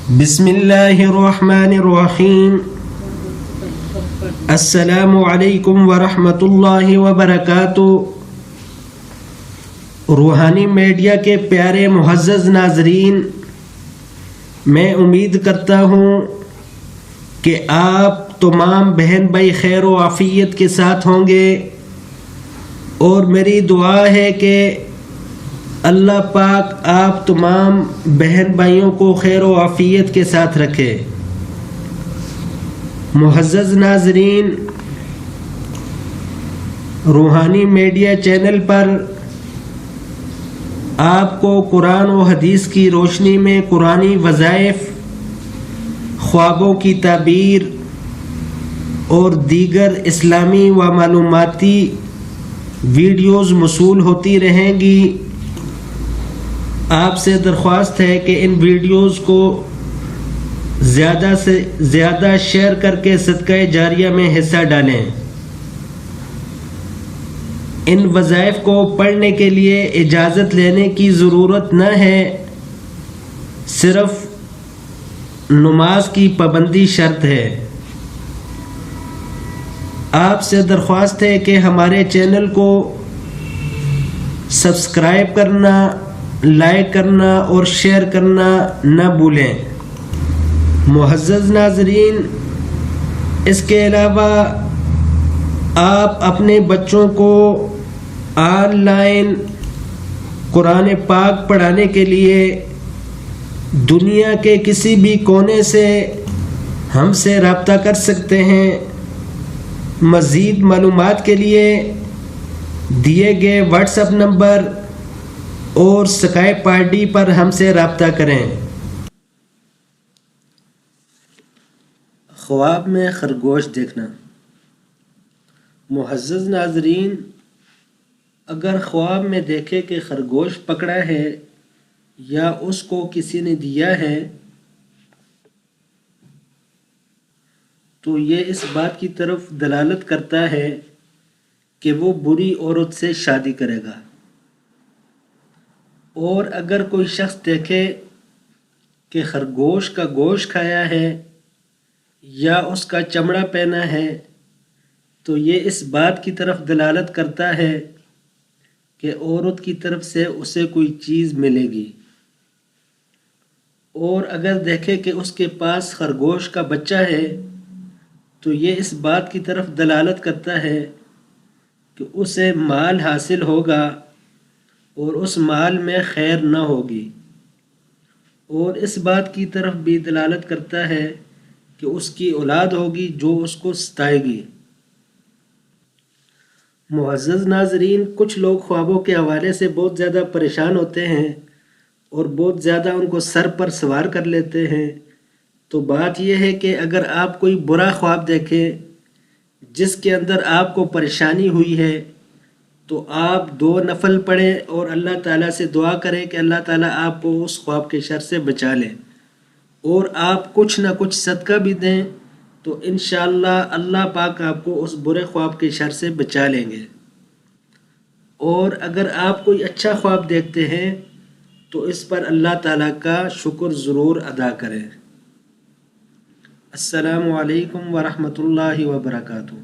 بسم اللہ الرحمن الرحیم۔ السلام علیکم ورحمۃ اللہ وبرکاتہ۔ روحانی میڈیا کے پیارے معزز ناظرین، میں امید کرتا ہوں کہ آپ تمام بہن بھائی خیر و عافیت کے ساتھ ہوں گے، اور میری دعا ہے کہ اللہ پاک آپ تمام بہن بھائیوں کو خیر و عافیت کے ساتھ رکھے۔ معزز ناظرین، روحانی میڈیا چینل پر آپ کو قرآن و حدیث کی روشنی میں قرآنی وظائف، خوابوں کی تعبیر اور دیگر اسلامی و معلوماتی ویڈیوز موصول ہوتی رہیں گی۔ آپ سے درخواست ہے کہ ان ویڈیوز کو زیادہ سے زیادہ شیئر کر کے صدقہ جاریہ میں حصہ ڈالیں۔ ان وظائف کو پڑھنے کے لیے اجازت لینے کی ضرورت نہ ہے، صرف نماز کی پابندی شرط ہے۔ آپ سے درخواست ہے کہ ہمارے چینل کو سبسکرائب کرنا، لائک کرنا اور شیئر کرنا نہ بھولیں۔ معزز ناظرین، اس کے علاوہ آپ اپنے بچوں کو آن لائن قرآن پاک پڑھانے کے لیے دنیا کے کسی بھی کونے سے ہم سے رابطہ کر سکتے ہیں۔ مزید معلومات کے لیے دیے گئے واٹس ایپ نمبر اور اسکائپ آئی ڈی پر ہم سے رابطہ کریں۔ خواب میں خرگوش دیکھنا۔ معزز ناظرین، اگر خواب میں دیکھے کہ خرگوش پکڑا ہے یا اس کو کسی نے دیا ہے، تو یہ اس بات کی طرف دلالت کرتا ہے کہ وہ بری عورت سے شادی کرے گا۔ اور اگر کوئی شخص دیکھے کہ خرگوش کا گوشت کھایا ہے یا اس کا چمڑا پہنا ہے، تو یہ اس بات کی طرف دلالت کرتا ہے کہ عورت کی طرف سے اسے کوئی چیز ملے گی۔ اور اگر دیکھے کہ اس کے پاس خرگوش کا بچہ ہے، تو یہ اس بات کی طرف دلالت کرتا ہے کہ اسے مال حاصل ہوگا اور اس مال میں خیر نہ ہوگی۔ اور اس بات کی طرف بھی دلالت کرتا ہے کہ اس کی اولاد ہوگی جو اس کو ستائے گی۔ معزز ناظرین، کچھ لوگ خوابوں کے حوالے سے بہت زیادہ پریشان ہوتے ہیں اور بہت زیادہ ان کو سر پر سوار کر لیتے ہیں۔ تو بات یہ ہے کہ اگر آپ کوئی برا خواب دیکھیں جس کے اندر آپ کو پریشانی ہوئی ہے، تو آپ 2 نفل پڑھیں اور اللہ تعالیٰ سے دعا کریں کہ اللہ تعالیٰ آپ کو اس خواب کے شر سے بچا لے، اور آپ کچھ نہ کچھ صدقہ بھی دیں، تو انشاءاللہ اللہ پاک آپ کو اس برے خواب کے شر سے بچا لیں گے۔ اور اگر آپ کوئی اچھا خواب دیکھتے ہیں تو اس پر اللہ تعالیٰ کا شکر ضرور ادا کریں۔ السلام علیکم ورحمۃ اللہ وبرکاتہ۔